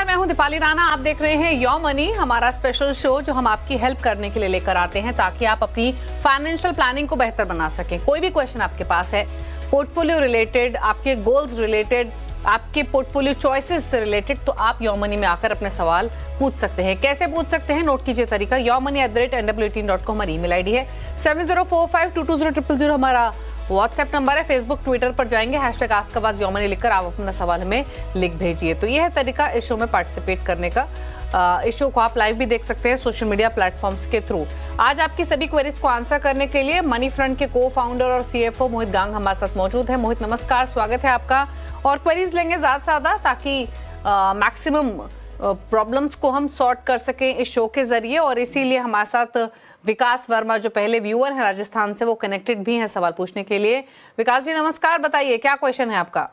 नमस्कार, मैं हूं दीपाली राणा। आप देख रहे हैं योर मनी, हमारा स्पेशल शो जो हम आपकी हेल्प करने के लिए लेकर आते हैं ताकि आप अपनी फाइनेंशियल प्लानिंग को बेहतर बना सकें। कोई भी क्वेश्चन आपके पास है, पोर्टफोलियो रिलेटेड, आपके गोल्स रिलेटेड, आपके पोर्टफोलियो चॉइसेस से रिलेटेड, तो आप योर मनी में आकर अपने सवाल पूछ सकते हैं। कैसे पूछ सकते हैं? नोट कीजिए तरीका। yourmoney@nw18.com हमारी ईमेल आईडी है। 7045220000 हमारा व्हाट्सएप नंबर है। फेसबुक ट्विटर पर जाएंगे, #आस्क योरमनी लिखकर आप अपना सवाल हमें लिख भेजिए। तो ये है तरीका इस शो में पार्टिसिपेट करने का। इस शो को आप लाइव भी देख सकते हैं सोशल मीडिया प्लेटफॉर्म्स के थ्रू। आज आपकी सभी क्वेरीज को आंसर करने के लिए मनी फ्रंट के को फाउंडर और CFO मोहित गांग हमारे साथ मौजूद है। मोहित नमस्कार, स्वागत है आपका। और क्वेरीज लेंगे ज्यादा से ज्यादा ताकि मैक्सिमम प्रॉब्लम्स को हम सॉर्ट कर सकें इस शो के जरिए। और इसीलिए हमारे साथ विकास वर्मा जो पहले व्यूअर हैं राजस्थान से, वो कनेक्टेड भी हैं सवाल पूछने के लिए। विकास जी नमस्कार, बताइए क्या क्वेश्चन है आपका?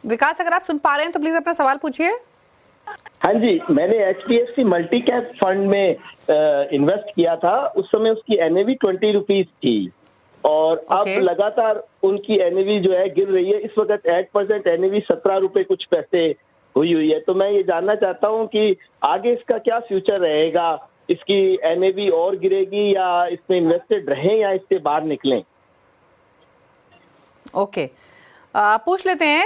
विकास, अगर आप सुन पा रहे हैं तो प्लीज अपना सवाल पूछिए। हाँ जी, मैंने HDFC मल्टी कैप फंड में इन्वेस्ट किया था। उस समय उसकी NAV 20 रुपीज थी और अब लगातार उनकी NAV जो है गिर रही है। इस वक्त 8% NAV 17 रुपए कुछ पैसे हुई है। तो मैं ये जानना चाहता हूँ कि आगे इसका क्या फ्यूचर रहेगा, इसकी NAV और गिरेगी या इसमें इन्वेस्टेड रहें या इससे बाहर निकलें? ओके, पूछ लेते हैं।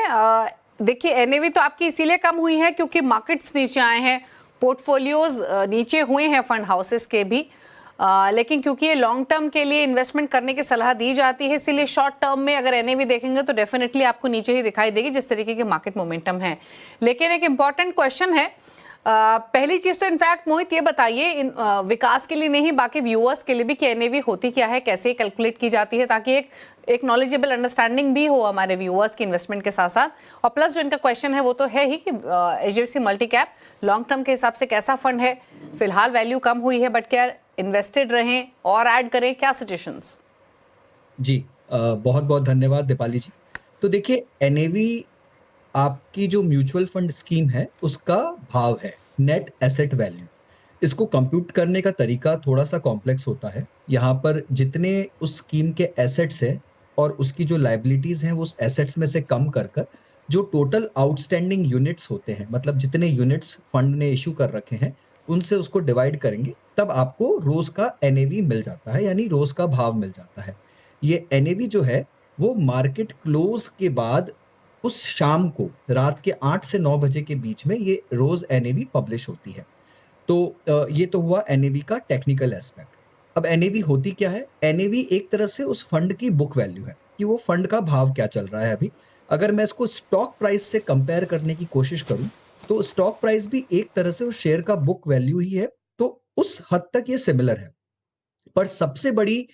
देखिए, NAV तो आपकी इसीलिए कम हुई है क्योंकि मार्केट्स नीचे आए हैं, पोर्टफोलियोज नीचे हुए हैं फंड हाउसेस के भी। लेकिन क्योंकि ये लॉन्ग टर्म के लिए इन्वेस्टमेंट करने की सलाह दी जाती है, इसीलिए शॉर्ट टर्म में अगर NAV देखेंगे तो डेफिनेटली आपको नीचे ही दिखाई देगी जिस तरीके की मार्केट मोमेंटम है। लेकिन एक इंपॉर्टेंट क्वेश्चन है। पहली चीज तो इनफैक्ट मोहित ये बताइए, विकास के लिए नहीं बाकी व्यूअर्स के लिए भी, कि NAV होती क्या है, कैसे कैलकुलेट की जाती है, ताकि एक नॉलेजेबल अंडरस्टैंडिंग भी हो हमारे व्यूअर्स की इन्वेस्टमेंट के साथ साथ। और प्लस जो इनका क्वेश्चन है वो तो है ही कि HDFC multi cap long term के हिसाब से कैसा फंड है। फिलहाल वैल्यू कम हुई है बट क्या इन्वेस्टेड रहें और ऐड करें, क्या सजेशंस? जी बहुत बहुत धन्यवाद दीपाली जी। तो देखिए, NAV आपकी जो म्यूचुअल फंड स्कीम है उसका भाव है, नेट एसेट वैल्यू। इसको कंप्यूट करने का तरीका थोड़ा सा कॉम्प्लेक्स होता है। यहाँ पर जितने उस स्कीम के एसेट्स हैं और उसकी जो लाइबिलिटीज हैं वो उस एसेट्स में से कम कर कर जो टोटल आउटस्टैंडिंग यूनिट्स होते हैं, मतलब जितने यूनिट्स फंड ने इशू कर रखे हैं, उनसे उसको डिवाइड करेंगे, तब आपको रोज का NAV मिल जाता है, यानी रोज का भाव मिल जाता है। ये NAV जो है वो मार्केट क्लोज के बाद उस शाम को रात के 8 से 9 बजे के बीच में ये रोज NAV पब्लिश होती है। तो ये तो हुआ NAV का टेक्निकल एस्पेक्ट। अब NAV होती क्या है? NAV एक तरह से उस फंड की बुक वैल्यू है कि वो फंड का भाव क्या चल रहा है अभी। अगर मैं इसको स्टॉक प्राइस से कंपेयर करने की कोशिश करूं तो स्टॉक प्राइस भी एक तरह से उस शेयर का बुक वैल्यू ही है, तो उस हद तक ये सिमिलर है। पर सबसे बड़ी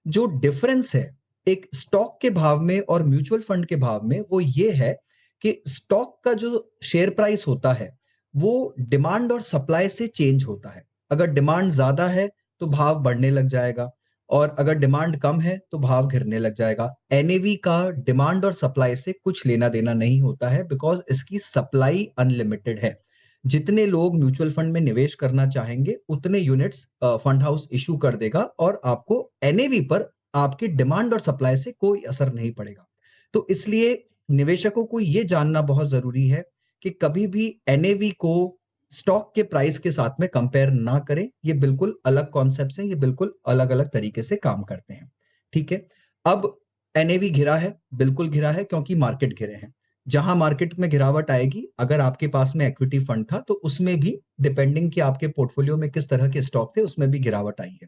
जो डिफरेंस है एक स्टॉक के भाव में और म्यूचुअल फंड के भाव में, वो ये है कि स्टॉक का जो शेयर प्राइस होता है वो डिमांड और सप्लाई से चेंज होता है। अगर डिमांड ज्यादा है तो भाव बढ़ने लग जाएगा और अगर डिमांड कम है तो भाव गिरने लग जाएगा। NAV का डिमांड और सप्लाई से कुछ लेना देना नहीं होता है, बिकॉज इसकी सप्लाई अनलिमिटेड है। जितने लोग म्यूचुअल फंड में निवेश करना चाहेंगे उतने यूनिट्स फंड हाउस इशू कर देगा और आपको NAV पर आपकी डिमांड और सप्लाई से कोई असर नहीं पड़ेगा। तो इसलिए निवेशकों को यह जानना बहुत जरूरी है कि कभी भी NAV को स्टॉक के प्राइस के साथ में कंपेयर ना करें। ये बिल्कुल अलग कॉन्सेप्ट्स हैं, ये बिल्कुल अलग अलग तरीके से काम करते हैं। ठीक है, अब NAV गिरा है, बिल्कुल गिरा है क्योंकि मार्केट गिरे हैं। जहां मार्केट में गिरावट आएगी, अगर आपके पास में इक्विटी फंड था तो उसमें भी डिपेंडिंग कि आपके पोर्टफोलियो में किस तरह के स्टॉक थे उसमें भी गिरावट आई है।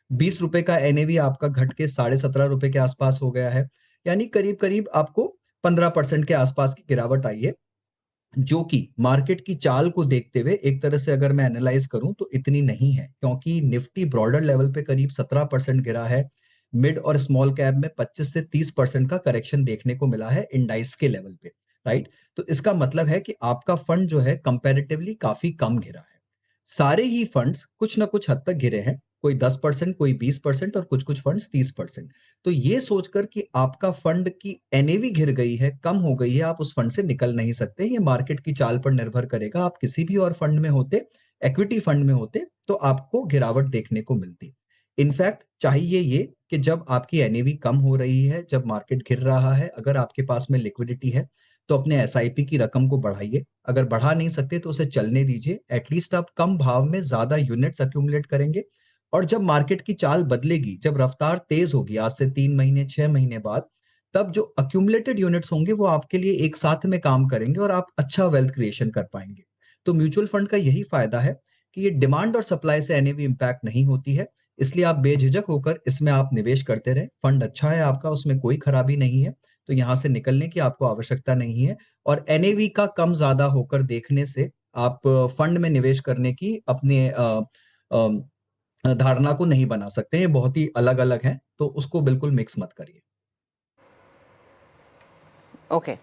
20 रुपए का NAV आपका घट के 17.5 रुपए के आसपास हो गया है, यानी करीब करीब आपको 15% के आसपास की गिरावट आई है, जो कि मार्केट की चाल को देखते हुए एक तरह से अगर मैं एनालाइज करूं तो इतनी नहीं है, क्योंकि निफ्टी ब्रॉडर लेवल पे करीब 17% गिरा है। मिड और स्मॉल कैप में 25 से 30% का करेक्शन देखने को मिला है इंडाइस के लेवल पे, राइट। तो इसका मतलब है कि आपका फंड जो है कंपैरेटिवली काफी कम गिरा है। सारे ही फंड्स कुछ ना कुछ हद तक गिरे हैं, कोई 10%, कोई 20% और कुछ कुछ फंड्स 30%। तो ये सोचकर कि आपका फंड की NAV गिर गई है, कम हो गई है, आप उस फंड से निकल नहीं सकते। ये मार्केट की चाल पर निर्भर करेगा। आप किसी भी और फंड में होते, इक्विटी फंड में होते, तो आपको गिरावट देखने को मिलती। इनफैक्ट चाहिए ये कि जब आपकी एनएवी कम हो रही है, जब मार्केट गिर रहा है, अगर आपके पास में लिक्विडिटी है तो अपने एसआईपी की रकम को बढ़ाइए। अगर बढ़ा नहीं सकते तो उसे चलने दीजिए। एटलीस्ट आप कम भाव में ज्यादा यूनिट्स अक्यूमुलेट करेंगे, और जब मार्केट की चाल बदलेगी, जब रफ्तार तेज होगी आज से 3 महीने 6 महीने बाद, तब जो अक्यूमुलेटेड यूनिट्स होंगे वो आपके लिए एक साथ में काम करेंगे और आप अच्छा वेल्थ क्रिएशन कर पाएंगे। तो म्यूचुअल फंड का यही फायदा है कि ये डिमांड और सप्लाई से एनएवी इंपैक्ट नहीं होती है, इसलिए आप बेझिझक होकर इसमें आप निवेश करते रहे। फंड अच्छा है आपका, उसमें कोई खराबी नहीं है, तो यहाँ से निकलने की आपको आवश्यकता नहीं है। और एनएवी का कम ज्यादा होकर देखने से आप फंड में निवेश करने की अपने धारणा को नहीं बना सकते। ये बहुत ही अलग अलग हैं, तो उसको बिल्कुल मिक्स मत करिए। ओके,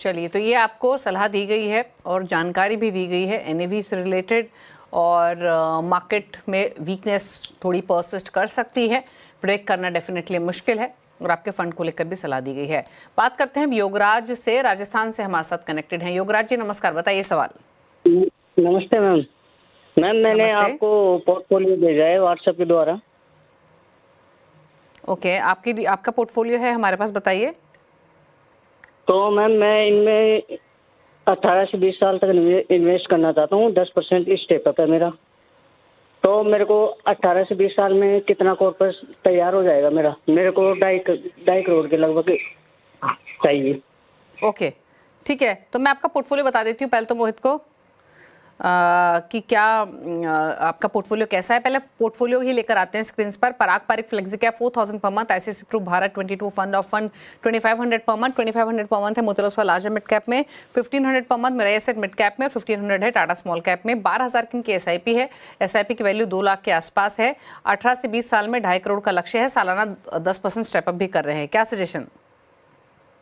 चलिए, तो ये आपको सलाह दी गई है और जानकारी भी दी गई है एनएवी से रिलेटेड, और मार्केट में वीकनेस थोड़ी परसिस्ट कर सकती है, प्रेडिक्ट करना डेफिनेटली मुश्किल है, और आपके फंड को लेकर भी सलाह दी गई है। बात करते हैं योगराज से, राजस्थान से हमारे साथ कनेक्टेड हैं। योगराज जी नमस्कार, बताइए सवाल। नमस्ते मैम। मैम मैंने नमस्ते। आपको पोर्टफोलियो भेजा है व्हाट्सएप के द्वारा। ओके, आपका पोर्टफोलियो है हमारे पास, बताइए। तो मैम मैं इनमें 18 से 20 साल तक इन्वेस्ट करना चाहता हूँ। 10% स्टेप अप है मेरा। तो मेरे को 18 से 20 साल में कितना कॉर्पस तैयार हो जाएगा मेरा? मेरे को 2.5 करोड़ के लगभग चाहिए। ओके, ठीक है, तो मैं आपका पोर्टफोलियो बता देती हूँ पहले तो मोहित को कि क्या आपका पोर्टफोलियो कैसा है। पहले पोर्टफोलियो ही लेकर आते हैं स्क्रीन पर। पराग Parikh flexi cap 4000 per month, ICICI Pru Bharat 22 fund of fund 2500 per month, 2500 per month है Motilal Oswal large mid cap में, 1500 पर मंथ मेरा एसेट मिड कैप में, 1500 है टाटा स्मॉल कैप में। 12,000 की एसआईपी है, एसआईपी की वैल्यू 2 लाख के आसपास है। 18 से 20 साल में 2.5 करोड़ का लक्ष्य है, सालाना 10% स्टेप अप भी कर रहे हैं। क्या सजेशन?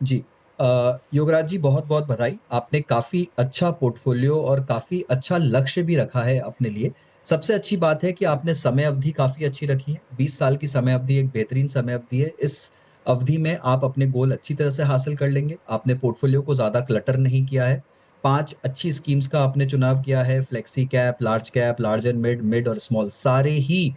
जी, योगराज जी बहुत बहुत बधाई। आपने काफी अच्छा पोर्टफोलियो और काफी अच्छा लक्ष्य भी रखा है अपने लिए। सबसे अच्छी बात है कि आपने समय अवधि काफी अच्छी रखी है। 20 साल की समय अवधि एक बेहतरीन समय अवधि है। इस अवधि में आप अपने गोल अच्छी तरह से हासिल कर लेंगे। आपने पोर्टफोलियो को ज्यादा क्लटर नहीं किया है। 5 अच्छी स्कीम्स का आपने चुनाव किया है। Flexi cap, large and mid, mid और स्मॉल, सारे ही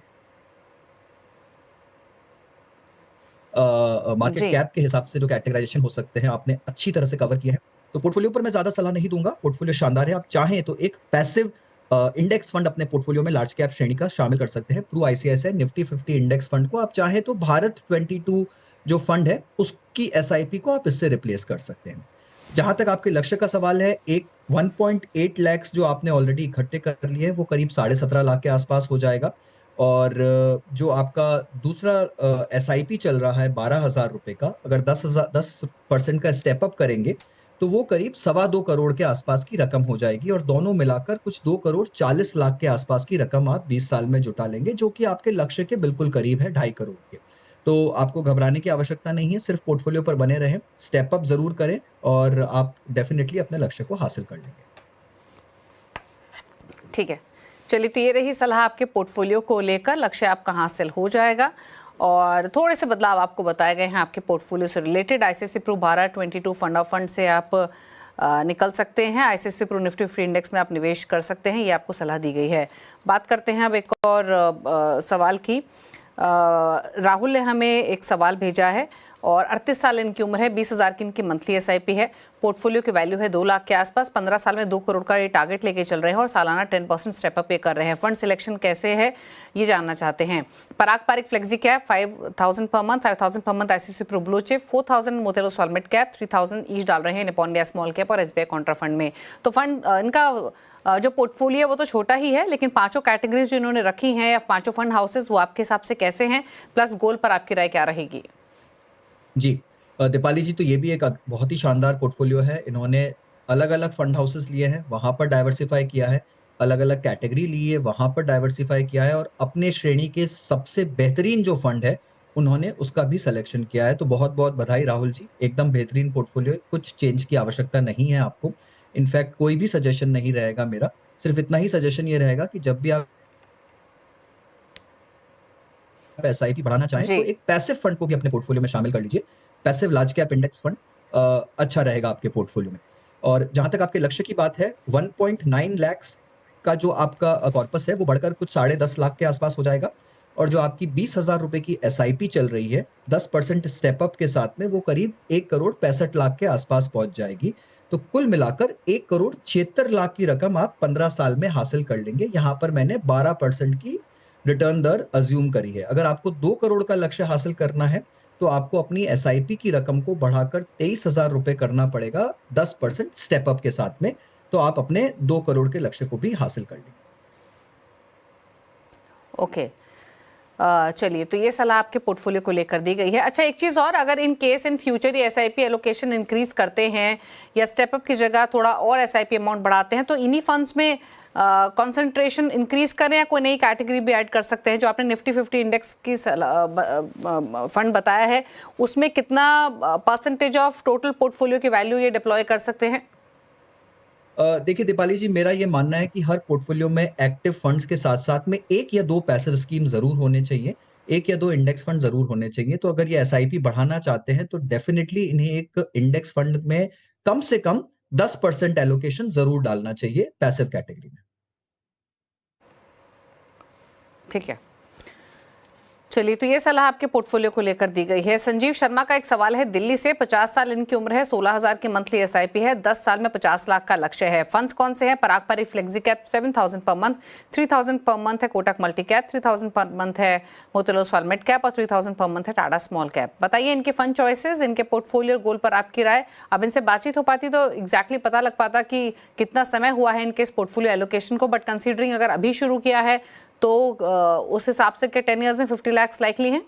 मार्केट कैप के हिसाब से जो कैटेगराइजेशन हो सकते हैं आपने अच्छी तरह से कवर किया है। तो पोर्टफोलियो पर मैं ज्यादा सलाह नहीं दूंगा, पोर्टफोलियो शानदार है। आप चाहें तो एक पैसिव इंडेक्स फंड अपने पोर्टफोलियो में लार्ज कैप श्रेणी का शामिल कर सकते हैं। Pru ICICI Nifty 50 index fund को आप चाहें तो भारत 22 जो फंड है उसकी एसआईपी को आप इससे रिप्लेस कर सकते हैं। जहां तक आपके लक्ष्य का सवाल है, एक 1.8 लाख जो आपने ऑलरेडी इकट्ठे कर लिए हैं वो करीब 17.5 लाख के आसपास हो जाएगा। और जो आपका दूसरा एसआईपी चल रहा है 12,000 रुपए का, अगर 10% का स्टेप अप करेंगे तो वो करीब 2.25 करोड़ के आसपास की रकम हो जाएगी, और दोनों मिलाकर कुछ 2 करोड़ 40 लाख के आसपास की रकम आप 20 साल में जुटा लेंगे, जो कि आपके लक्ष्य के बिल्कुल करीब है, 2.5 करोड़ के। तो आपको घबराने की आवश्यकता नहीं है, सिर्फ पोर्टफोलियो पर बने रहें, स्टेप अप जरूर करें और आप डेफिनेटली अपने लक्ष्य को हासिल कर लेंगे। ठीक है, चलिए, तो ये रही सलाह आपके पोर्टफोलियो को लेकर। लक्ष्य आपका हासिल हो जाएगा और थोड़े से बदलाव आपको बताए गए हैं आपके पोर्टफोलियो से related. ICICI Pru Bharat 22 fund of fund से आप निकल सकते हैं। ICICI Pru Nifty free index में आप निवेश कर सकते हैं, ये आपको सलाह दी गई है। बात करते हैं अब एक और सवाल की। राहुल ने हमें एक सवाल भेजा है और 38 साल इनकी उम्र है, 20,000 की इनकी मंथली एसआईपी है, पोर्टफोलियो की वैल्यू है 2 लाख के आसपास, 15 साल में 2 करोड़ का ये टारगेट लेके चल रहे हैं और सालाना 10% स्टेप अप ये कर रहे हैं। फंड सिलेक्शन कैसे है ये जानना चाहते हैं। Parag Parikh flexi cap 5,000 per month, 5,000 per month ICICI Pru blue chip, 4,000 Motilal Oswal mid cap, 3,000 each डाल रहे हैं निप्पॉन इंडिया स्मॉल कैप और एसबीआई कॉन्ट्रा फंड में। तो फंड इनका जो पोर्टफोलियो है वो तो छोटा ही है, लेकिन 5 कैटेगरीज जो इन्होंने रखी हैं या 5 फंड हाउसेज, वो आपके हिसाब से कैसे हैं, प्लस गोल पर आपकी राय क्या रहेगी? जी, दीपाली जी, तो ये भी एक बहुत ही शानदार पोर्टफोलियो है। इन्होंने अलग अलग फंड हाउसेस लिए हैं, वहां पर डाइवर्सिफाई किया है, अलग अलग कैटेगरी ली है, वहां पर डाइवर्सिफाई किया है, और अपने श्रेणी के सबसे बेहतरीन जो फंड है उन्होंने उसका भी सिलेक्शन किया है। तो बहुत बहुत बधाई राहुल जी, एकदम बेहतरीन पोर्टफोलियो। कुछ चेंज की आवश्यकता नहीं है आपको। इनफैक्ट कोई भी सजेशन नहीं रहेगा मेरा, सिर्फ इतना ही सजेशन ये रहेगा कि जब भी आप एसआईपी बढ़ाना चाहें तो एक पैसिव फंड को भी अपने पोर्टफोलियो में शामिल कर लीजिए। Passive large cap index fund अच्छा रहेगा आपके पोर्टफोलियो में। और जहां तक आपके लक्ष्य की बात है, 1.9 लाख का जो आपका कॉर्पस है वो बढ़कर कुछ 10.5 लाख के आसपास हो जाएगा, और जो आपकी 20,000 रुपए की SIP चल रही है 10% स्टेप अप के साथ में, वो करीब 1,65,00,000 के आसपास पहुंच जाएगी। तो कुल मिलाकर 1,76,00,000 की रकम आप 15 साल में हासिल कर लेंगे। यहाँ पर मैंने 12% की रिटर्न दर अज्यूम करी है। अगर आपको 2 करोड़ का लक्ष्य हासिल करना है तो आपको अपनी SIP की रकम को बढ़ाकर 23,000 रुपए करना पड़ेगा 10% स्टेप अप के साथ में, तो आप अपने 2 करोड़ के लक्ष्य को भी हासिल कर लेंगे। ओके, चलिए, तो ये सलाह आपके पोर्टफोलियो को लेकर दी गई है। अच्छा, एक चीज़ और, अगर इन केस इन फ्यूचर ये SIP एलोकेशन इंक्रीज करते हैं या स्टेप अप की जगह थोड़ा और SIP अमाउंट बढ़ाते हैं, तो इन्हीं फंड्स में कंसंट्रेशन इंक्रीज करें या कोई नई कैटेगरी भी ऐड कर सकते हैं? जो आपने निफ्टी 50 इंडेक्स की फंड बताया है, उसमें कितना परसेंटेज ऑफ टोटल पोर्टफोलियो की वैल्यू ये डिप्लॉय कर सकते हैं? देखिए दीपाली जी, मेरा ये मानना है कि हर पोर्टफोलियो में एक्टिव फंड्स के साथ साथ में 1 या 2 पैसिव स्कीम जरूर होने चाहिए, 1 या 2 इंडेक्स फंड जरूर होने चाहिए। तो अगर ये SIP बढ़ाना चाहते हैं तो डेफिनेटली इन्हें एक इंडेक्स फंड में कम से कम 10% एलोकेशन जरूर डालना चाहिए पैसिव कैटेगरी में। ठीक है, चलिए, तो ये सलाह आपके पोर्टफोलियो को लेकर दी गई है। संजीव शर्मा का एक सवाल है दिल्ली से, 50 साल इनकी उम्र है, 16,000 की मंथली SIP है, 10 साल में 50 लाख का लक्ष्य है। फंड्स कौन से हैं? पराग पारी फ्लेक्सी कैप 7,000 पर मंथ, 3,000 पर मंथ है कोटक मल्टी कैप, 3,000 पर मंथ है मोतीलाल ओसवाल मिड कैप और 3,000 पर मंथ है टाटा स्मॉल कैप। बताइए इनके फंड चॉइसेस, इनके पोर्टफोलियो गोल पर आपकी राय। अब इनसे बातचीत हो पाती तो एग्जैक्टली पता लग पाता कि कितना समय हुआ है इनके इस पोर्टफोलियो एलोकेशन को, बट कंसीडरिंग अगर अभी शुरू किया है तो उस हिसाब से के 10 ईयर्स में 50 लाख लाइकली हैं?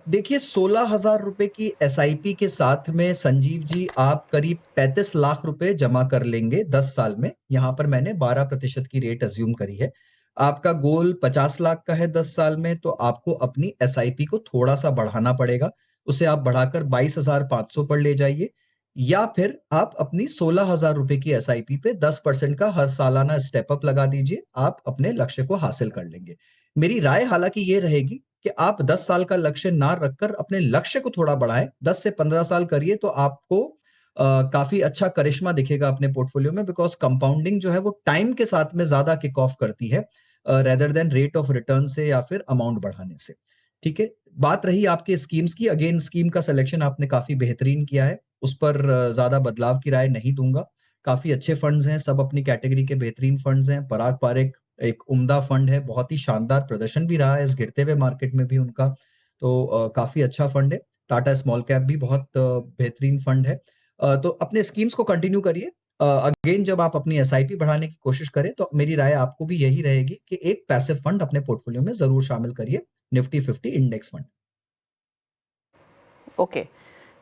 देखिए, 16,000 रुपए की SIP के साथ में संजीव जी आप करीब 35 लाख रुपए जमा कर लेंगे 10 साल में। यहाँ पर मैंने 12% की रेट अज्यूम करी है। आपका गोल 50 लाख का है 10 साल में, तो आपको अपनी SIP को थोड़ा सा बढ़ाना पड़ेगा। उसे आप बढ़ाकर 22,500 पर ले जाइए, या फिर आप अपनी 16,000 रुपए की SIP पे 10% का हर सालाना स्टेप अप लगा दीजिए, आप अपने लक्ष्य को हासिल कर लेंगे। मेरी राय हालांकि ये रहेगी कि आप 10 साल का लक्ष्य ना रखकर अपने लक्ष्य को थोड़ा बढ़ाएं, 10 से 15 साल करिए तो आपको काफी अच्छा करिश्मा दिखेगा अपने पोर्टफोलियो में, बिकॉज कंपाउंडिंग जो है वो टाइम के साथ में ज्यादा किक ऑफ करती है rather than rate of return से या फिर अमाउंट बढ़ाने से। ठीक है, बात रही आपके स्कीम्स की, अगेन स्कीम का सिलेक्शन आपने काफी बेहतरीन किया है, उस पर ज्यादा बदलाव की राय नहीं दूंगा। काफी अच्छे फंड्स हैं, सब अपनी कैटेगरी के बेहतरीन फंड्स हैं। पराग पारिक एक उम्दा फंड है, बहुत ही शानदार प्रदर्शन भी रहा है इस गिरते हुए मार्केट में भी उनका, तो काफी अच्छा फंड है। टाटा स्मॉल कैप भी बहुत बेहतरीन फंड है। तो अपने स्कीम्स को कंटिन्यू करिए। अगेन जब आप अपनी SIP बढ़ाने की कोशिश करें तो मेरी राय आपको भी यही रहेगी कि एक पैसिव फंड अपने पोर्टफोलियो में जरूर शामिल करिए, निफ्टी 50 इंडेक्स फंड। ओके,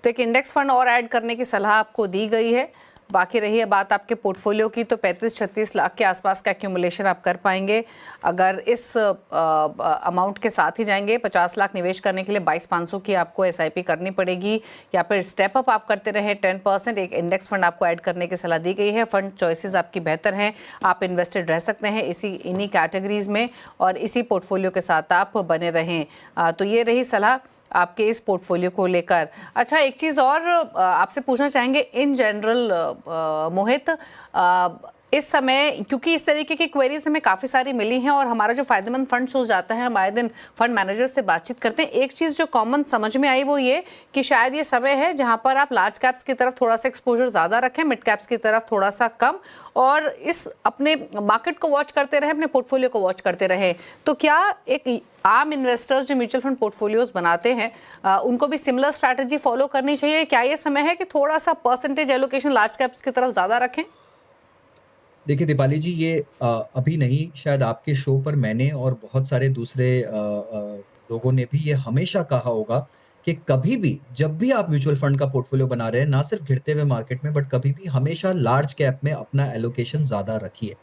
तो एक इंडेक्स फंड और ऐड करने की सलाह आपको दी गई है। बाकी रही है बात आपके पोर्टफोलियो की, तो 35-36 लाख के आसपास का एक्यूमुलेशन आप कर पाएंगे। अगर इस अमाउंट के साथ ही जाएंगे, 50 लाख निवेश करने के लिए 22,500 की आपको SIP करनी पड़ेगी, या फिर स्टेप अप आप करते रहे 10%, एक इंडेक्स फंड आपको ऐड करने की सलाह दी गई है। फंड चॉइसेस आपकी बेहतर हैं, आप इन्वेस्टेड रह सकते हैं इन्हीं कैटेगरीज में और इसी पोर्टफोलियो के साथ आप बने रहें। तो ये रही सलाह आपके इस पोर्टफोलियो को लेकर। अच्छा, एक चीज़ और आपसे पूछना चाहेंगे इन जनरल मोहित, इस समय क्योंकि इस तरीके की क्वेरीज हमें काफ़ी सारी मिली हैं और हमारा जो फायदेमंद फंड शो जाता है, हम आए दिन फंड मैनेजर से बातचीत करते हैं, एक चीज़ जो कॉमन समझ में आई वो ये कि शायद ये समय है जहां पर आप लार्ज कैप्स की तरफ थोड़ा सा एक्सपोजर ज़्यादा रखें, मिड कैप्स की तरफ थोड़ा सा कम, और इस अपने मार्केट को वॉच करते रहे, अपने पोर्टफोलियो को वॉच करते रहे। तो क्या एक आम इन्वेस्टर्स जो म्यूचुअल फंड पोर्टफोलियोज बनाते हैं उनको भी सिमिलर स्ट्रैटेजी फॉलो करनी चाहिए? क्या ये समय है कि थोड़ा सा परसेंटेज एलोकेशन लार्ज कैप्स की तरफ ज़्यादा रखें? देखिए दीपाली जी, ये अभी नहीं, शायद आपके शो पर मैंने और बहुत सारे दूसरे लोगों ने भी ये हमेशा कहा होगा कि कभी भी जब भी आप म्यूचुअल फंड का पोर्टफोलियो बना रहे हैं, ना सिर्फ गिरते हुए मार्केट में, बट कभी भी हमेशा लार्ज कैप में अपना एलोकेशन ज्यादा रखिए।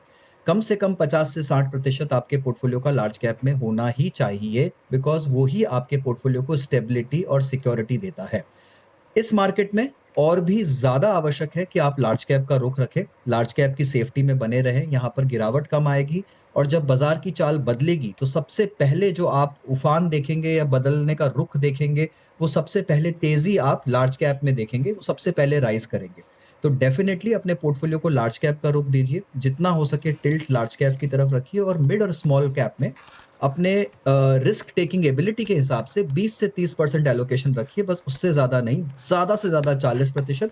कम से कम 50 से 60% आपके पोर्टफोलियो का लार्ज कैप में होना ही चाहिए, बिकॉज वो ही आपके पोर्टफोलियो को स्टेबिलिटी और सिक्योरिटी देता है। इस मार्केट में और भी ज्यादा आवश्यक है कि आप लार्ज कैप का रुख रखें, लार्ज कैप की सेफ्टी में बने रहें। यहाँ पर गिरावट कम आएगी और जब बाजार की चाल बदलेगी तो सबसे पहले जो आप उफान देखेंगे या बदलने का रुख देखेंगे, वो सबसे पहले तेजी आप लार्ज कैप में देखेंगे, वो सबसे पहले राइज करेंगे। तो डेफिनेटली अपने पोर्टफोलियो को लार्ज कैप का रुख दीजिए, जितना हो सके टिल्ट लार्ज कैप की तरफ रखिए और मिड और स्मॉल कैप में अपने रिस्क टेकिंग एबिलिटी के हिसाब से 20 से 30% एलोकेशन रखिए, बस उससे ज़्यादा नहीं, ज़्यादा से ज़्यादा 40%,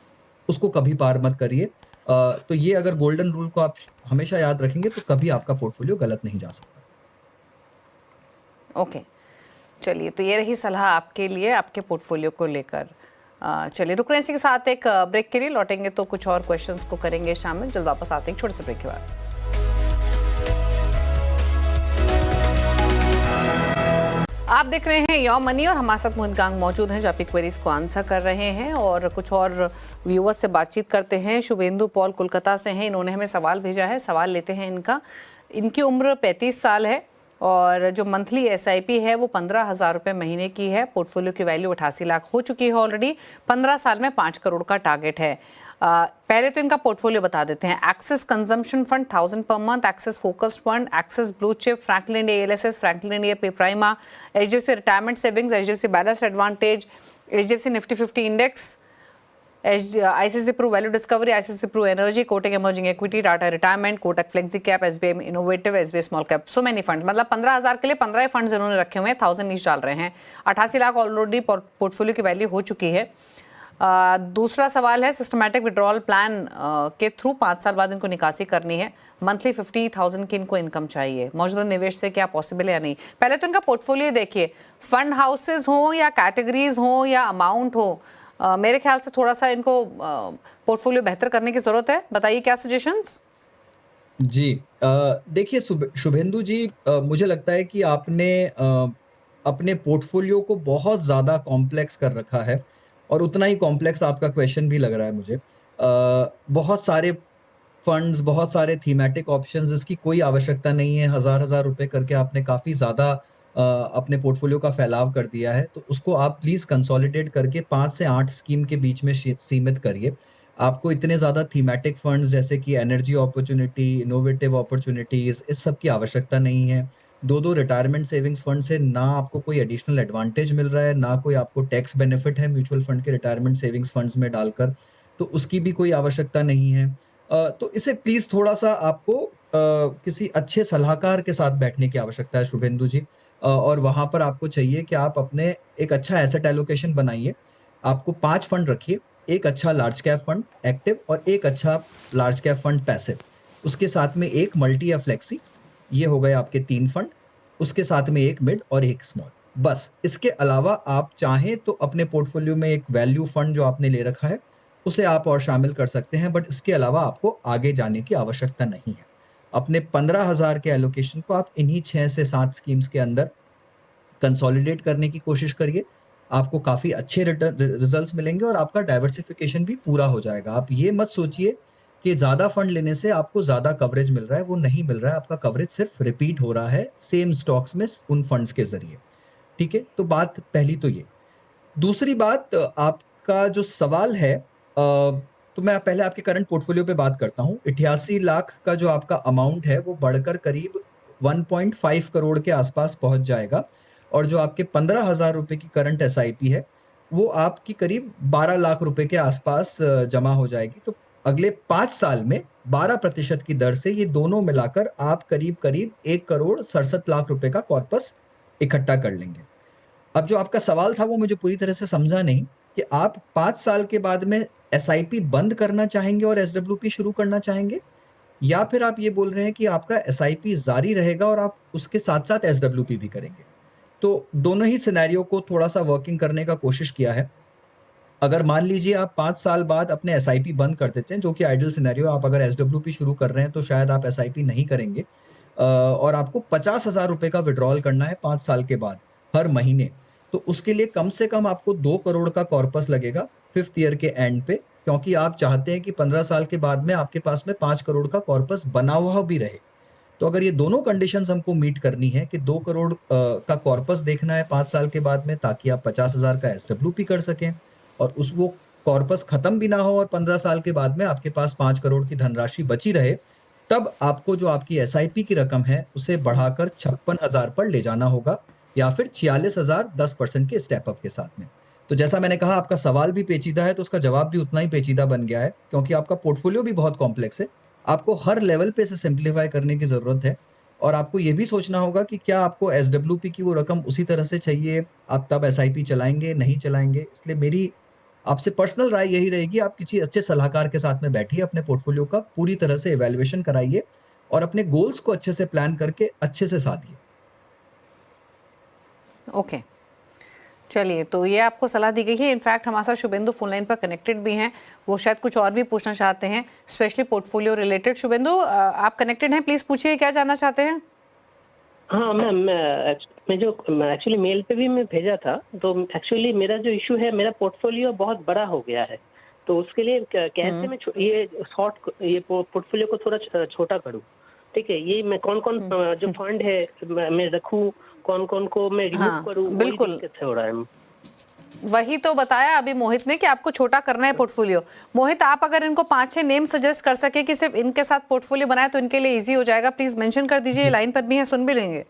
उसको कभी पार मत करिए। तो ये अगर गोल्डन रूल को आप हमेशा याद रखेंगे तो कभी आपका पोर्टफोलियो गलत नहीं जा सकता। ओके, चलिए, तो ये रही सलाह आपके लिए आपके पोर्टफोलियो को लेकर। चलिए, रुक रहे हैं, इसी के साथ एक ब्रेक के लिए, लौटेंगे तो कुछ और क्वेश्चंस को करेंगे शामिल। जल्द वापस आते हैं छोटे से ब्रेक के बाद। आप देख रहे हैं योर मनी और हमारे साथ मोहित गांग मौजूद हैं जो आपकी क्वेरीज को आंसर कर रहे हैं, और कुछ और व्यूअर्स से बातचीत करते हैं। शुभेंदु पॉल कोलकाता से हैं, इन्होंने हमें सवाल भेजा है, सवाल लेते हैं इनका। इनकी उम्र 35 साल है और जो मंथली एसआईपी है वो 15,000 रुपये महीने की है। पोर्टफोलियो की वैल्यू 88 लाख हो चुकी है ऑलरेडी। 15 साल में 5 करोड़ का टारगेट है। पहले तो इनका पोर्टफोलियो बता देते हैं। Axis consumption fund 1000 per month, Axis focused fund, Axis blue chip, Franklin India LSS, Franklin India पे Prima, HDFC retirement savings, HDFC balance advantage, HDFC Nifty 50 index, ICICI Pru value discovery, ICICI Pru energy, Kotak emerging equity, Tata retirement, Kotak flexi cap, SBI innovative, SBI small cap, so many fund. मतलब 15,000 के लिए 15 funds इन्होंने रखे हुए हैं, 1000 each डाल रहे हैं। 88 लाख ऑलरेडी पोर्टफोलियो की वैल्यू हो चुकी है। दूसरा सवाल है, सिस्टमैटिक विड्रॉल प्लान के थ्रू 5 साल बाद इनको निकासी करनी है। मंथली 50,000 की इनको इनकम चाहिए। मौजूदा निवेश से क्या पॉसिबल है या नहीं? पहले तो इनका पोर्टफोलियो देखिए, फंड हाउसेज हो या कैटेगरीज हो या अमाउंट हो, मेरे ख्याल से थोड़ा सा इनको पोर्टफोलियो बेहतर करने की जरूरत है। बताइए क्या सजेशंस? जी, देखिए शुभेंदु जी, मुझे लगता है कि आपने अपने पोर्टफोलियो को बहुत ज़्यादा कॉम्प्लेक्स कर रखा है, और उतना ही कॉम्प्लेक्स आपका क्वेश्चन भी लग रहा है मुझे। बहुत सारे फंड्स, बहुत सारे थीमेटिक ऑप्शंस, इसकी कोई आवश्यकता नहीं है। हज़ार रुपए करके आपने काफ़ी ज़्यादा अपने पोर्टफोलियो का फैलाव कर दिया है, तो उसको आप प्लीज़ कंसोलिडेट करके 5 से 8 स्कीम के बीच में सीमित करिए। आपको इतने ज़्यादा थीमेटिक फंड्स जैसे कि एनर्जी अपॉर्चुनिटी, इनोवेटिव अपॉर्चुनिटीज़, इस सब की आवश्यकता नहीं है। 2-2 रिटायरमेंट सेविंग्स फंड से ना आपको कोई एडिशनल एडवांटेज मिल रहा है, ना कोई आपको टैक्स बेनिफिट है म्यूचुअल फंड के रिटायरमेंट सेविंग्स फंड्स में डालकर, तो उसकी भी कोई आवश्यकता नहीं है। तो इसे प्लीज़ थोड़ा-सा आपको किसी अच्छे सलाहकार के साथ बैठने की आवश्यकता है शुभेंदु जी। और वहाँ पर आपको चाहिए कि आप अपने एक अच्छा एसेट एलोकेशन बनाइए। आपको 5 फंड रखिए, एक अच्छा लार्ज कैप फंड एक्टिव और एक अच्छा लार्ज कैप फंड पैसिव। उसके साथ में एक मल्टी या फ्लेक्सी, ये हो गए आपके 3 फंड। उसके साथ में एक मिड और एक स्मॉल, बस। इसके अलावा आप चाहें तो अपने पोर्टफोलियो में एक वैल्यू फंड जो आपने ले रखा है उसे आप और शामिल कर सकते हैं, बट इसके अलावा आपको आगे जाने की आवश्यकता नहीं है। अपने 15,000 के एलोकेशन को आप इन्हीं 6 से 7 स्कीम्स के अंदर कंसोलिडेट करने की कोशिश करिए। आपको काफ़ी अच्छे रिजल्ट्स मिलेंगे और आपका डाइवर्सिफिकेशन भी पूरा हो जाएगा। आप ये मत सोचिए कि ज़्यादा फंड लेने से आपको ज़्यादा कवरेज मिल रहा है, वो नहीं मिल रहा है। आपका कवरेज सिर्फ रिपीट हो रहा है सेम स्टॉक्स में उन फंड्स के ज़रिए। ठीक है, तो बात पहली तो ये। दूसरी बात, आपका जो सवाल है, तो मैं पहले आपके करंट पोर्टफोलियो पे बात करता हूँ। 88 लाख का जो आपका अमाउंट है वो बढ़कर करीब 1.5 करोड़ के आसपास पहुंच जाएगा, और जो आपके 15,000 रुपए की करंट एसआईपी है वो आपकी करीब 12 लाख रुपए के आसपास जमा हो जाएगी। तो अगले 5 साल में 12% की दर से ये दोनों मिलाकर आप करीब 1,67,00,000 रुपए का कॉर्पस इकट्ठा कर लेंगे। अब जो आपका सवाल था वो मुझे पूरी तरह से समझा नहीं कि आप 5 साल के बाद में एसआईपी बंद करना चाहेंगे और एसडब्ल्यूपी शुरू करना चाहेंगे, या फिर आप ये बोल रहे हैं कि आपका एसआईपी जारी रहेगा और आप उसके साथ साथ एसडब्ल्यूपी भी करेंगे। तो दोनों ही सिनेरियो को थोड़ा सा वर्किंग करने का कोशिश किया है। अगर मान लीजिए आप 5 साल बाद अपने एसआईपी बंद कर देते हैं, जो कि आइडियल सिनेरियो, आप अगर एसडब्ल्यूपी शुरू कर रहे हैं तो शायद आप एसआईपी नहीं करेंगे, और आपको 50,000 रुपए का विड्रॉल करना है 5 साल के बाद हर महीने, तो उसके लिए कम से कम आपको 2 करोड़ का कॉर्पस लगेगा 5th ईयर के एंड पे, क्योंकि आप चाहते हैं कि 15 साल के बाद में आपके पास में 5 करोड़ का कॉर्पस बना हुआ भी रहे। तो अगर ये दोनों कंडीशंस हमको मीट करनी है कि 2 करोड़ का कॉर्पस देखना है 5 साल के बाद में, ताकि आप 50,000 का एसडब्ल्यूपी कर सकें और वो कॉर्पस खत्म भी ना हो और 15 साल के बाद में आपके पास 5 करोड़ की धनराशि बची रहे, तब आपको जो आपकी एसआईपी की रकम है उसे बढ़ाकर 56,000 पर ले जाना होगा, या फिर 46,000 10% के स्टेप अप के साथ में। तो जैसा मैंने कहा, आपका सवाल भी पेचीदा है तो उसका जवाब भी उतना ही पेचीदा बन गया है, क्योंकि आपका पोर्टफोलियो भी बहुत कॉम्प्लेक्स है। आपको हर लेवल पे इसे सिंप्लीफाई करने की ज़रूरत है। और आपको ये भी सोचना होगा कि क्या आपको एसडब्ल्यूपी की वो रकम उसी तरह से चाहिए, आप तब एसआईपी चलाएंगे नहीं चलाएंगे। इसलिए मेरी आपसे पर्सनल राय यही रहेगी, आप किसी अच्छे सलाहकार के साथ में बैठिए, अपने पोर्टफोलियो का पूरी तरह से इवैल्यूएशन कराइए और अपने गोल्स को अच्छे से प्लान करके अच्छे से साधिए। ओके, चलिए, तो ये आपको सलाह दी गई है। इनफैक्ट हमारे साथ शुभेंदु फोन लाइन पर कनेक्टेड भी हैं, वो शायद कुछ और भी पूछना चाहते हैं, स्पेशली पोर्टफोलियो रिलेटेड। शुभेंदु, आप कनेक्टेड हैं, प्लीज पूछिए क्या जानना चाहते हैं। हाँ मैम, मैं जो एक्चुअली मेल पे भी मैं भेजा था, तो एक्चुअली मेरा जो इशू है, मेरा पोर्टफोलियो बहुत बड़ा हो गया है, तो उसके लिए कैसे मैं ये पोर्टफोलियो को थोड़ा छोटा करूँ। ठीक है, ये मैं कौन कौन जो फंड है मैं रखूँ, कौन कौन को मैं रिमूव करूँ, बिल्कुल दिक्कत हो रहा है। वही तो बताया अभी मोहित ने कि आपको छोटा करना है पोर्टफोलियो। मोहित, आप अगर इनको 5-6 नेम सजेस्ट कर सके कि सिर्फ इनके साथ पोर्टफोलियो बनाए तो इनके लिए इजी हो जाएगा, प्लीज मेंशन कर दीजिए। लाइन पर भी है, सुन भी लेंगे।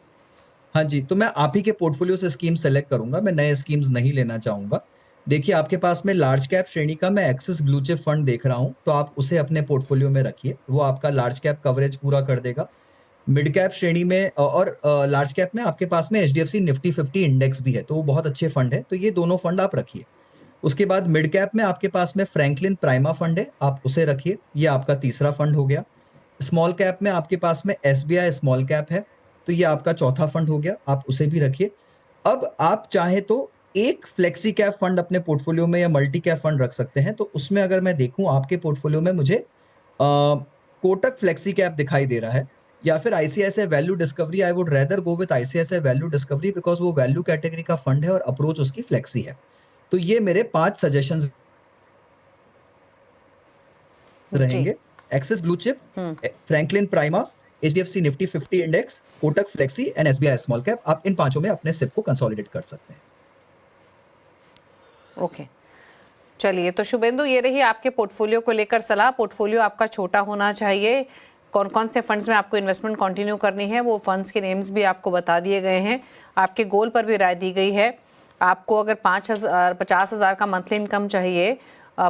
हाँ जी, तो मैं आप ही के पोर्टफोलियो से स्कीम सेलेक्ट करूंगा, मैं नए स्कीम्स नहीं लेना चाहूंगा। देखिए, आपके पास में लार्ज कैप श्रेणी का मैं एक्सिस ब्लू चिप फंड देख रहा हूं, तो आप उसे अपने पोर्टफोलियो में रखिए, वो आपका लार्ज कैप कवरेज पूरा कर देगा। मिड कैप श्रेणी में और लार्ज कैप में आपके पास में एचडीएफसी निफ्टी 50 इंडेक्स भी है, तो वो बहुत अच्छे फंड है, तो ये दोनों फंड आप रखिए। उसके बाद मिड कैप में आपके पास में फ्रैंकलिन प्राइमा फंड है, आप उसे रखिए, ये आपका तीसरा फंड हो गया। स्मॉल कैप में आपके पास में एसबीआई स्मॉल कैप है, तो ये आपका चौथा फंड हो गया, आप उसे भी रखिए। अब आप चाहे तो एक फ्लेक्सी कैप फंड अपने पोर्टफोलियो में या मल्टी कैप फंड रख सकते हैं, तो उसमें अगर मैं देखूं आपके पोर्टफोलियो में मुझे कोटक फ्लेक्सी कैप दिखाई दे रहा है, या फिर ICICI value discovery. I would rather go with ICICI value discovery because वो वैल्यू कैटेगरी का फंड है और अप्रोच उसकी फ्लेक्सी है। तो ये मेरे 5 सजेशंस रहेंगे। Axis blue chip, Franklin prima, HDFC Nifty 50 index, Kotak flexi and SBI small cap. आप इन पांचों में अपने सिप को कंसोलिडेट कर सकते हैं। ओके, चलिए, तो शुभेंदु ये रही आपके पोर्टफोलियो को लेकर सलाह। पोर्टफोलियो आपका छोटा होना चाहिए, कौन कौन से फंड्स में आपको इन्वेस्टमेंट कंटिन्यू करनी है, वो फंड्स के नेम्स भी आपको बता दिए गए हैं, आपके गोल पर भी राय दी गई है। आपको अगर 50,000 का मंथली इनकम चाहिए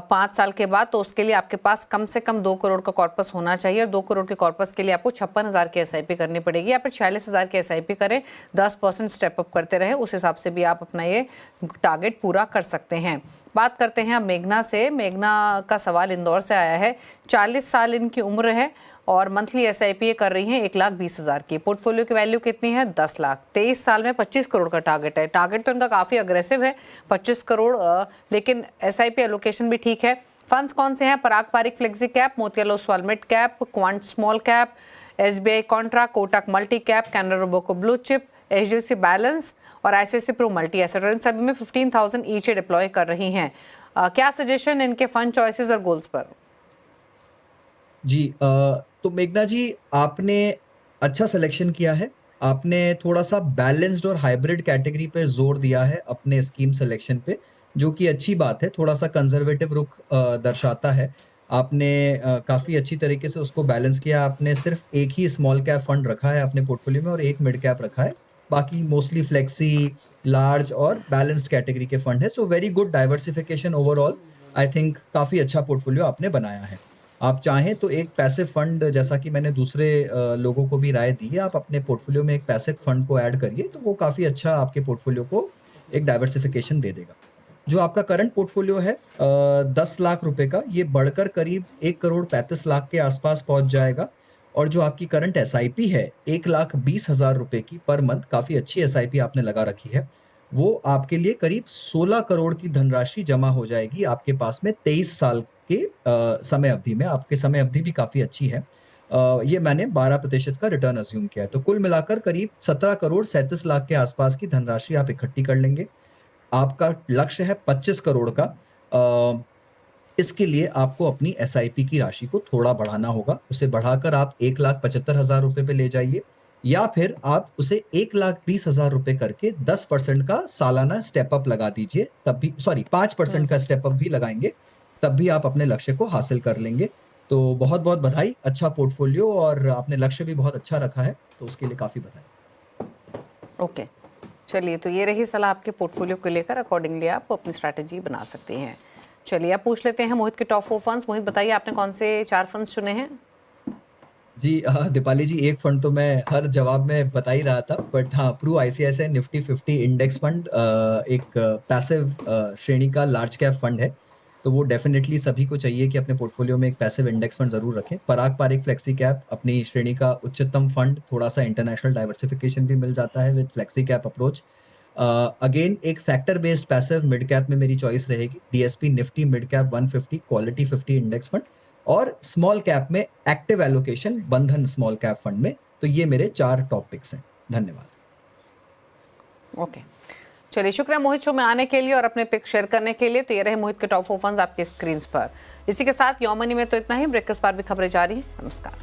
5 साल के बाद, तो उसके लिए आपके पास कम से कम 2 करोड़ का कॉर्पस होना चाहिए, और 2 करोड़ के कॉर्पस के लिए आपको 56,000 की एसआईपी करनी पड़ेगी, या फिर 46,000 की एसआईपी करें, 10% स्टेप अप करते रहे, उस हिसाब से भी आप अपना ये टारगेट पूरा कर सकते हैं। बात करते हैं अब मेघना से। मेघना का सवाल इंदौर से आया है। 40 साल इनकी उम्र है और मंथली एसआईपी कर रही हैं 1,20,000 की। पोर्टफोलियो की वैल्यू कितनी है? 10 लाख। 23 साल में 25 करोड़ का टारगेट है। टारगेट तो इनका काफ़ी अग्रेसिव है, 25 करोड़, लेकिन एसआईपी एलोकेशन भी ठीक है। फंड्स कौन से हैं? Parag Parikh flexi cap, Motilal Oswal mid cap, Quant small cap, SBI contra, Kotak multi cap, Canara Robeco blue chip, HDFC balance और आईसीआईसी प्रो मल्टी एसेट। इन सभी में 15,000 ईच डिप्लॉय कर रही हैं। क्या सजेशन इनके फंड चॉइसेस और गोल्स पर? जी, तो मेघना जी, आपने अच्छा सिलेक्शन किया है। आपने थोड़ा सा बैलेंस्ड और हाइब्रिड कैटेगरी पर जोर दिया है अपने स्कीम सिलेक्शन पे, जो कि अच्छी बात है। थोड़ा सा कंजर्वेटिव रुख दर्शाता है। आपने काफ़ी अच्छी तरीके से उसको बैलेंस किया। आपने सिर्फ एक ही स्मॉल कैप फंड रखा है अपने पोर्टफोलियो में और एक मिड कैप रखा है, बाकी मोस्टली फ्लेक्सी, लार्ज और बैलेंस्ड कैटेगरी के फंड है। So very good diversification overall. I think काफ़ी अच्छा पोर्टफोलियो आपने बनाया है। आप चाहें तो एक पैसिव फंड, जैसा कि मैंने दूसरे लोगों को भी राय दी है, आप अपने पोर्टफोलियो में एक पैसिव फंड को ऐड करिए, तो वो काफ़ी अच्छा आपके पोर्टफोलियो को एक डाइवर्सिफिकेशन दे देगा। जो आपका करंट पोर्टफोलियो है 10 लाख रुपए का, ये बढ़कर करीब 1 करोड़ 35 लाख के आसपास पहुंच जाएगा। और जो आपकी करंट एसआईपी है 1,20,000 रुपए की पर मंथ, काफ़ी अच्छी एसआईपी आपने लगा रखी है, वो आपके लिए करीब 16 करोड़ की धनराशि जमा हो जाएगी आपके पास में 23 साल के समय अवधि में। आपके समय अवधि भी काफ़ी अच्छी है। ये मैंने 12% का रिटर्न अज्यूम किया है, तो कुल मिलाकर करीब 17 करोड़ 37 लाख के आसपास की धनराशि आप इकट्ठी कर लेंगे। आपका लक्ष्य है 25 करोड़ का। इसके लिए आपको अपनी एसआईपी की राशि को थोड़ा बढ़ाना होगा। उसे बढ़ाकर आप 1,75,000 रुपए पे ले जाइए, या फिर आप उसे 1,20,000 रुपए करके 10% का सालाना स्टेप अप लगा दीजिए, तब भी 5% का स्टेप अप भी लगाएंगे, तब भी आप अपने लक्ष्य को हासिल कर लेंगे। तो बहुत बहुत बधाई, अच्छा पोर्टफोलियो, और आपने लक्ष्य भी बहुत अच्छा रखा है, तो उसके लिए काफ़ी बधाई। ओके, चलिए, तो ये रही सलाह आपके पोर्टफोलियो को लेकर। अकॉर्डिंगली आप अपनी स्ट्रैटेजी बना सकते हैं। चलिए, आप पूछ लेते हैं मोहित के टॉप 4 फंड्स। मोहित, बताइए आपने कौन से 4 फंड्स चुने हैं? जी दीपाली जी, एक फंड तो मैं हर जवाब में बता ही रहा था, बट हाँ, Pru ICICI Nifty 50 index fund एक पैसिव श्रेणी का लार्ज कैप फंड है। तो वो डेफिनेटली सभी को चाहिए कि अपने पोर्टफोलियो में एक पैसिव इंडेक्स फंड जरूर रखें। पराग पारिक फ्लेक्सी कैप अपनी श्रेणी का उच्चतम फंड, थोड़ा सा इंटरनेशनल डाइवर्सिफिकेशन भी मिल जाता है with flexi cap approach. Again एक factor based passive mid cap में मेरी चॉइस रहेगी DSP Nifty mid cap 150 quality 50 index fund, और स्मॉल कैप में active allocation Bandhan small cap fund में। तो ये मेरे 4 टॉप पिक्स हैं। धन्यवाद। ओके, चलिए शुक्रिया मोहित शो में आने के लिए और अपने पिक शेयर करने के लिए। तो ये रहे मोहित के टॉप 4 फंड्स आपके स्क्रीन पर। इसी के साथ योमनी में तो इतना ही। ब्रेकफास्ट पर भी खबरें जारी हैं। नमस्कार।